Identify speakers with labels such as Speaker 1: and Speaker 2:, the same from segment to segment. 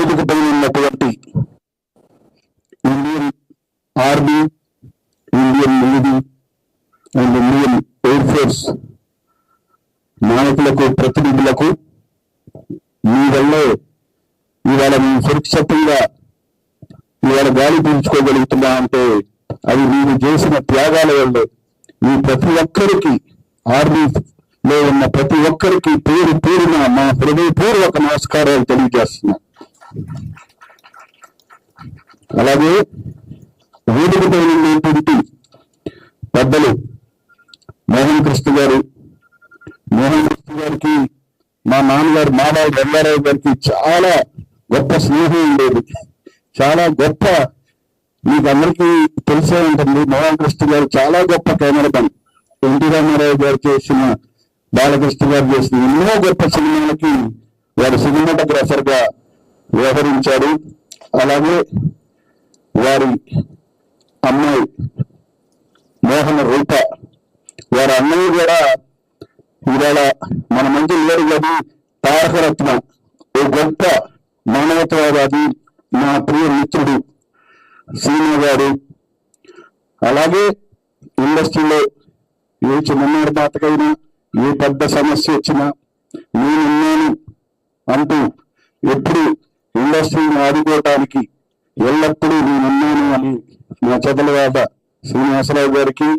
Speaker 1: వేదిక పైన ఉన్నటువంటి Indian army, Indian navy and Indian air force నాయకులకు, ప్రతినిధులకు మీ వల్లే ఇవాళ మేము సురక్షితంగా ఇవాళ గాలి పీల్చుకోగలుగుతున్నా అంటే అది మీరు చేసిన త్యాగాల వల్లే. మీ ప్రతి ఒక్కరికి, ఆర్మీలో ఉన్న ప్రతి ఒక్కరికి పేరు పేరున మా హృదయపూర్వక నమస్కారాలు తెలియజేస్తున్నా. అలాగే వేదిక పైన ఉన్నటువంటి పెద్దలు మోహన్ కృష్ణ గారికి మా నాన్నగారు మాధవ్ రంగారావు గారికి చాలా గొప్ప స్నేహం ఉండేది. చాలా గొప్ప, మీకు అందరికీ తెలిసే ఉంటుంది, మోహన్ కృష్ణ గారు చాలా గొప్ప కెమెరామెన్. ఎన్టీ రామారావు గారు చేసిన, బాలకృష్ణ గారు చేసిన ఎన్నో గొప్ప సినిమాలకి వారు సినిమాటోగ్రాఫర్ గా వ్యవహరించారు. అలాగే వారి అమ్మాయి మోహన రూప, వారి అన్నయ్య కూడా ఇవాళ మన మధ్య లేరు కానీ తారకరత్న, ఓ గొప్ప మానవతావాది, నా ప్రియ మిత్రుడు సీనియర్ గారు. అలాగే ఇండస్ట్రీలో ఏ చిన్న నిర్మాతకైనా ఏ పెద్ద సమస్య వచ్చినా నేనున్నాను అంటూ ఎప్పుడు ఇండస్ట్రీని ఆదుకోవటానికి ఎల్లప్పుడూ నేనున్నాను అని నా చెదలవాడ శ్రీనివాసరావు గారికి,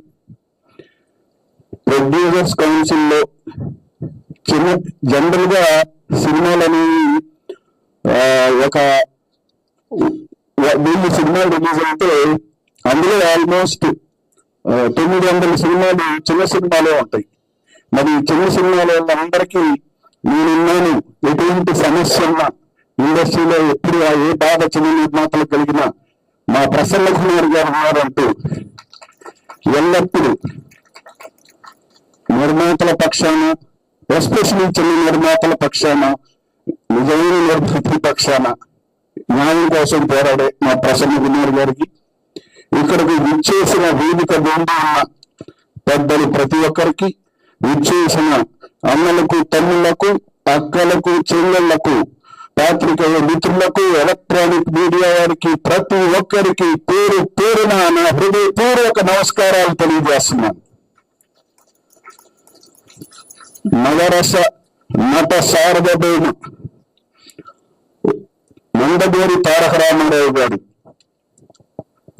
Speaker 1: ప్రొడ్యూసర్స్ కౌన్సిల్లో చిన్న జనరల్ గా సినిమాలని ఒక 1000 సినిమాలు రిలీజ్ అయితే అందులో ఆల్మోస్ట్ 900 సినిమాలు చిన్న సినిమాలే ఉంటాయి. మరి చిన్న సినిమాల అందరికీ నేనున్నాను, ఎటువంటి సమస్య ఉన్నా ఇండస్ట్రీలో ఎప్పుడు ఏ బాధ చిన్న నిర్మాతలు కలిగినా మా ప్రసన్న కుమార్ గారు ఉన్నారంటూ ఎల్లప్పుడూ నిర్మాతల పక్షాన, ఎస్పెషలీ చిన్న నిర్మాతల పక్షాన, నిజమైన నిర్మాతల పక్షాన న్యాయం కోసం పోరాడే మా ప్రసన్న కుమార్ గారికి, ఇక్కడికి విచ్చేసిన వేదిక ఉన్న పెద్దలు ప్రతి ఒక్కరికి, విచ్చేసిన అన్నలకు, తమ్ముళ్లకు, అక్కలకు, చెల్లెళ్లకు, పాత్రికేయ మిత్రులకు, ఎలక్ట్రానిక్ మీడియా వారికి, ప్రతి ఒక్కరికి పేరు పేరున నా హృదయపూర్వక నమస్కారాలు తెలియజేస్తున్నాను. నవరస నట సార్వభౌమ నందమూరి తారక రామారావు గారు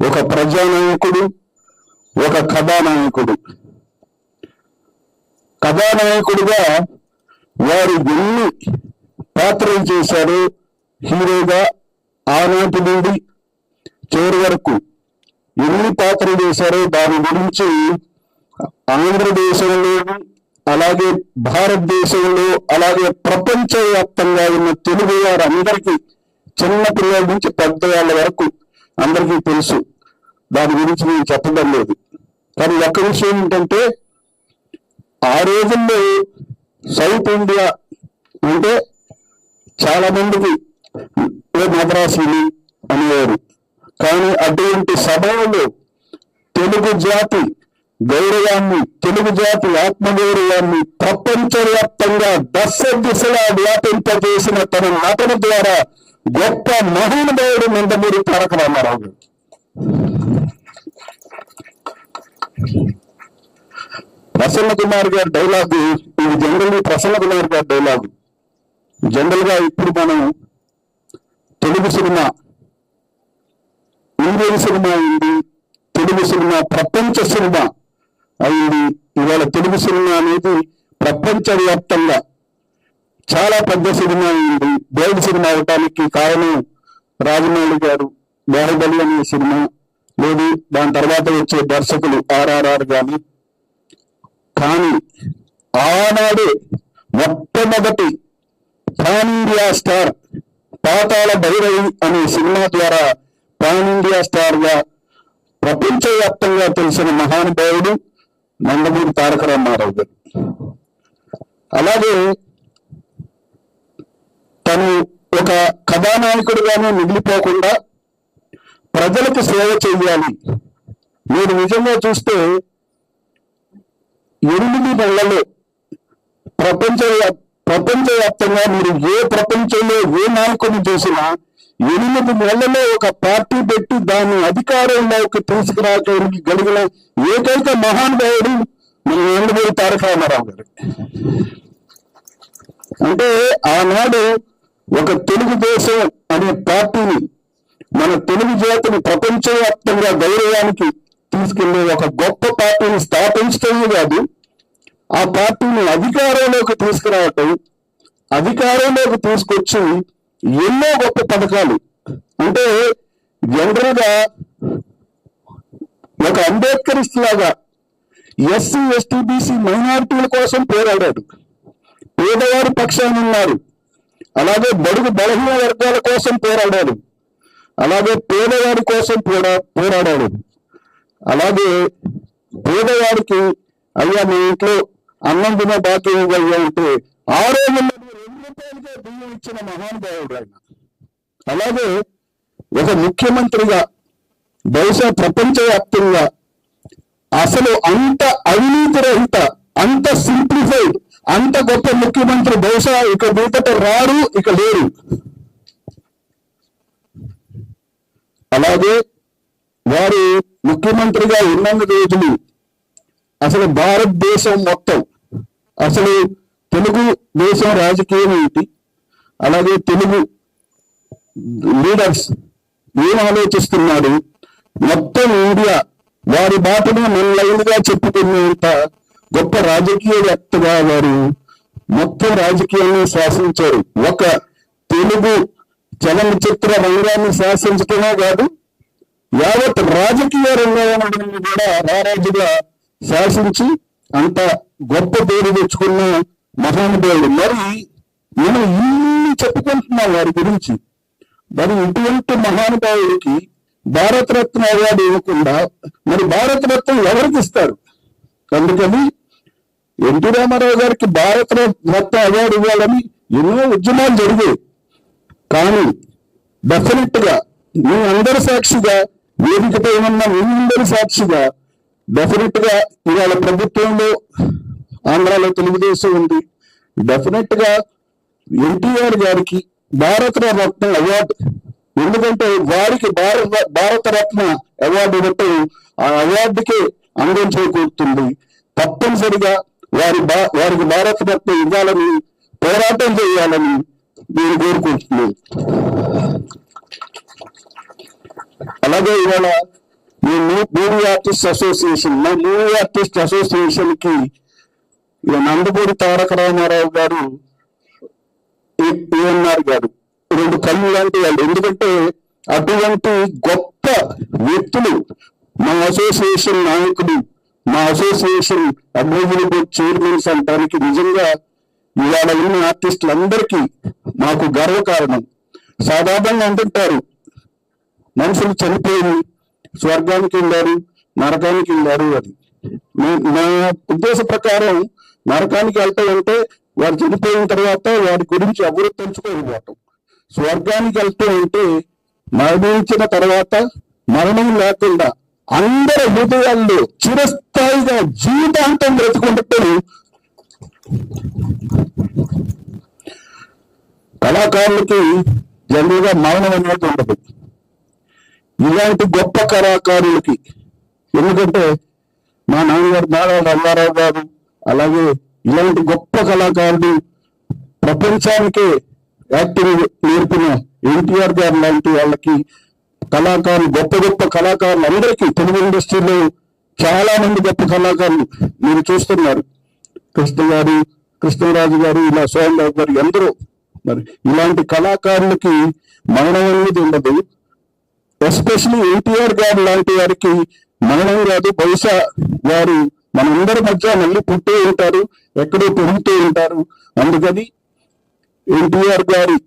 Speaker 1: ఒక ప్రజానాయకుడు, ఒక కథానాయకుడు. కథానాయకుడిగా వారు ఎన్ని పాత్రలు చేశారు, హీరోగా ఆనాటి నుండి చివరి వరకు ఎన్ని పాత్రలు చేశారో దాని గురించి ఆంధ్రదేశంలోని, అలాగే భారతదేశంలో, అలాగే ప్రపంచవ్యాప్తంగా ఉన్న తెలుగు వారందరికీ, చిన్న పిల్లల నుంచి పెద్దవాళ్ళ వరకు అందరికీ తెలుసు. దాని గురించి నేను చెప్పడం లేదు. కానీ ఒక్క విషయం ఏంటంటే, ఆ రోజుల్లో సౌత్ ఇండియా అంటే చాలా మందికి మద్రాసీలు అనేవారు. కానీ అటువంటి సభలలో తెలుగు జాతి గౌరవాన్ని, తెలుగు జాతి ఆత్మగౌరవాన్ని ప్రపంచవ్యాప్తంగా దశ దిశలా వ్యాపింపజేసిన తన నటన ద్వారా గొప్ప మహానుభావుడు నందమూరి తారక రామారావు గారు. ప్రసన్న కుమార్ గారి డైలాగు, ఇది జనరల్ ప్రసన్న కుమార్ గారి డైలాగు. జనరల్ గా ఇప్పుడు మనం తెలుగు సినిమా, ఇండియన్ సినిమా అయింది, తెలుగు సినిమా ప్రపంచ సినిమా అయింది. ఇవాళ తెలుగు సినిమా అనేది ప్రపంచవ్యాప్తంగా చాలా పెద్ద సినిమా అయింది. బోల్డ్ సినిమా అవటానికి కారణం రాజమౌళి గారు బాహుబలి అనే సినిమా, లేదు దాని తర్వాత వచ్చే దర్శకులు RRR గాని. కానీ ఆనాడే మొట్టమొదటి పాన్ ఇండియా స్టార్ పాతాళ భైరవి అనే సినిమా ద్వారా పాన్ ఇండియా స్టార్ గా ప్రపంచవ్యాప్తంగా తెలిసిన మహానుభావుడు నందమూరి తారక రామారావు గారు. అలాగే తను ఒక కథానాయకుడిగానే మిగిలిపోకుండా ప్రజలకు సేవ చేయాలి. మీరు నిజంగా చూస్తే 8 నెలల్లో ప్రపంచవ్యాప్తంగా మీరు ఏ ప్రపంచంలో ఏ నాయకుడిని చూసినా 8 నెలల్లో ఒక పార్టీ పెట్టి దాన్ని అధికారంలోకి తీసుకురావడానికి కలిగిన ఏకైక మహానుభావుడు మన నందమూరి తారక రామారావు గారు. అంటే ఆనాడు ఒక తెలుగుదేశం అనే పార్టీని, మన తెలుగు జాతిని ప్రపంచవ్యాప్తంగా గౌరవానికి తీసుకెళ్లే ఒక గొప్ప పార్టీని స్థాపించడమే కాదు, ఆ పార్టీని అధికారంలోకి తీసుకురావటం, అధికారంలోకి తీసుకొచ్చి ఎన్నో గొప్ప పథకాలు. అంటే జనరల్ గా ఒక అంబేద్కరిస్ట్ లాగా ఎస్సీ ఎస్టీ బీసీ మైనారిటీల కోసం పోరాడాడు, పేదవారి పక్షాన ఉన్నారు. అలాగే బడుగు బలహీన వర్గాల కోసం పోరాడాడు, అలాగే పేదవాడి కోసం పోరాడాడు. అలాగే పేదవాడికి అయ్యా మీ ఇంట్లో అన్నం తినే బాధ్యత అయ్యా అంటే 6 నెలలు 2 రూపాయలుగా బియ్యం ఇచ్చిన మహానుభావుడు ఆయన. అలాగే ఒక ముఖ్యమంత్రిగా బహుశా ప్రపంచవ్యాప్తంగా అసలు అంత అవినీతి రహిత, అంత సింప్లిఫైడ్, అంత గొప్ప ముఖ్యమంత్రి బహుశా ఇక మీదట రారు, ఇక లేరు. అలాగే వారు ముఖ్యమంత్రిగా ఉన్నన్ని రోజులు అసలు భారతదేశం మొత్తం, అసలు తెలుగు దేశం రాజకీయం ఏంటి, అలాగే తెలుగు లీడర్స్ ఏం ఆలోచిస్తున్నాడు, మొత్తం ఇండియా వారి బాటను మెల్లైనగా చెప్పుకునేంత గొప్ప రాజకీయవేత్తగా వారు మొత్తం రాజకీయాన్ని శాసించారు. ఒక తెలుగు చలనచిత్ర రంగాన్ని శాసించటమే కాదు, యావత్ రాజకీయ రంగాన్ని కూడా రారాజుగా శాసించి అంత గొప్ప పేరు తెచ్చుకున్న మహానుభావుడు. మరి మనం ఇన్ని చెప్పుకుంటున్నాం వారి గురించి. మరి ఇటువంటి మహానుభావుడికి భారతరత్న అవార్డు ఇవ్వకుండా మరి భారతరత్న ఎవరికి ఇస్తారు? అందుకని ఎన్టీ రామారావు గారికి భారతరత్న అవార్డు ఇవ్వాలని ఎన్నో ఉద్యమాలు జరిగాయి. కానీ డెఫినెట్ గా మీ అందరి సాక్షిగా, వేదికపై ఉన్న మీ అందరి సాక్షిగా డెఫినెట్ గా ఇవాళ ప్రభుత్వంలో ఆంధ్రాలో తెలుగుదేశం ఉంది. డెఫినెట్ గా ఎన్టీఆర్ గారికి భారతరత్న అవార్డు, ఎందుకంటే వారికి భారతరత్న అవార్డు ఇవ్వటం ఆ అవార్డుకే అందం చేకూరుతుంది. తప్పనిసరిగా వారికి భారతరత్న ఇవ్వాలని పోరాటం చేయాలని నేను కోరుకుంటున్నాను. అలాగే ఇవాళ మూవీ ఆర్టిస్ట్ అసోసియేషన్, మా మూవీ ఆర్టిస్ట్ అసోసియేషన్ కి నందమూరి తారక రామారావు గారు, ఏఎన్ఆర్ గారు 2 కళ్ళు లాంటి వాళ్ళు. ఎందుకంటే అటువంటి గొప్ప వ్యక్తులు మా అసోసియేషన్ నాయకులు, మా అసోసియేషన్ అడ్వైజరీ బోర్డ్ చైర్మన్స్ అంటానికి నిజంగా ఇవాళ ఉన్న ఆర్టిస్టులందరికీ మాకు గర్వకారణం. సాధారణంగా అంటుంటారు మనుషులు చనిపోయి స్వర్గానికి వెళ్ళారు, నరకానికి వెళ్ళారు అని. నా ఉద్దేశ ప్రకారం నరకానికి వెళ్తాయంటే వారు చనిపోయిన తర్వాత వారి గురించి ఎవరు తెలుసుకోకపోవటం. స్వర్గానికి వెళ్తూ ఉంటే మరణించిన తర్వాత మరణం లేకుండా అందరి హృదయాల్లో చిరస్థాయిగా జీవితాంతం బ్రతుకుంటూ కళాకారులకి జనరల్గా మరణం అనేది ఉండదు. ఇలాంటి గొప్ప కళాకారులకి, ఎందుకంటే మా నాన్నగారు నారా రంగారావు గారు, అలాగే ఇలాంటి గొప్ప కళాకారులు, ప్రపంచానికే యాక్టింగ్ నేర్పిన ఎన్టీఆర్ గారు లాంటి వాళ్ళకి, కళాకారులు, గొప్ప గొప్ప కళాకారులు అందరికీ తెలుగు ఇండస్ట్రీలో చాలా మంది గొప్ప కళాకారులు మీరు చూస్తున్నారు. కృష్ణ గారు, కృష్ణరాజు గారు, ఇలా సోమరావు గారు, ఎందరో. మరి ఇలాంటి కళాకారులకి మరణం అనేది ఉండదు. ఎస్పెషలీ ఎన్టీఆర్ గారు లాంటి వారికి మరణం కాదు. బహుశా వారు మనందరి మధ్య మళ్ళీ పుట్టే ఉంటారు, ఎక్కడో పెరుగుతూ ఉంటారు. అందుకని ఎన్టీఆర్ గారి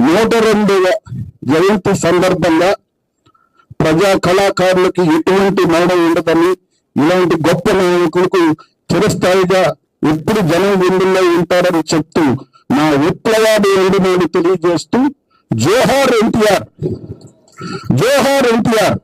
Speaker 1: 102వ జయంతి సందర్భంగా ప్రజా కళాకారులకి ఎటువంటి మరణం ఉండదని, ఇలాంటి గొప్ప నాయకులకు చిరస్థాయిగా ఎప్పుడు జనం గుండెల్లో ఉంటారని చెప్తూ నా విప్లవాది నేను తెలియజేస్తూ జోహార్ ఎన్టీఆర్, జోహార్ ఎన్టీఆర్.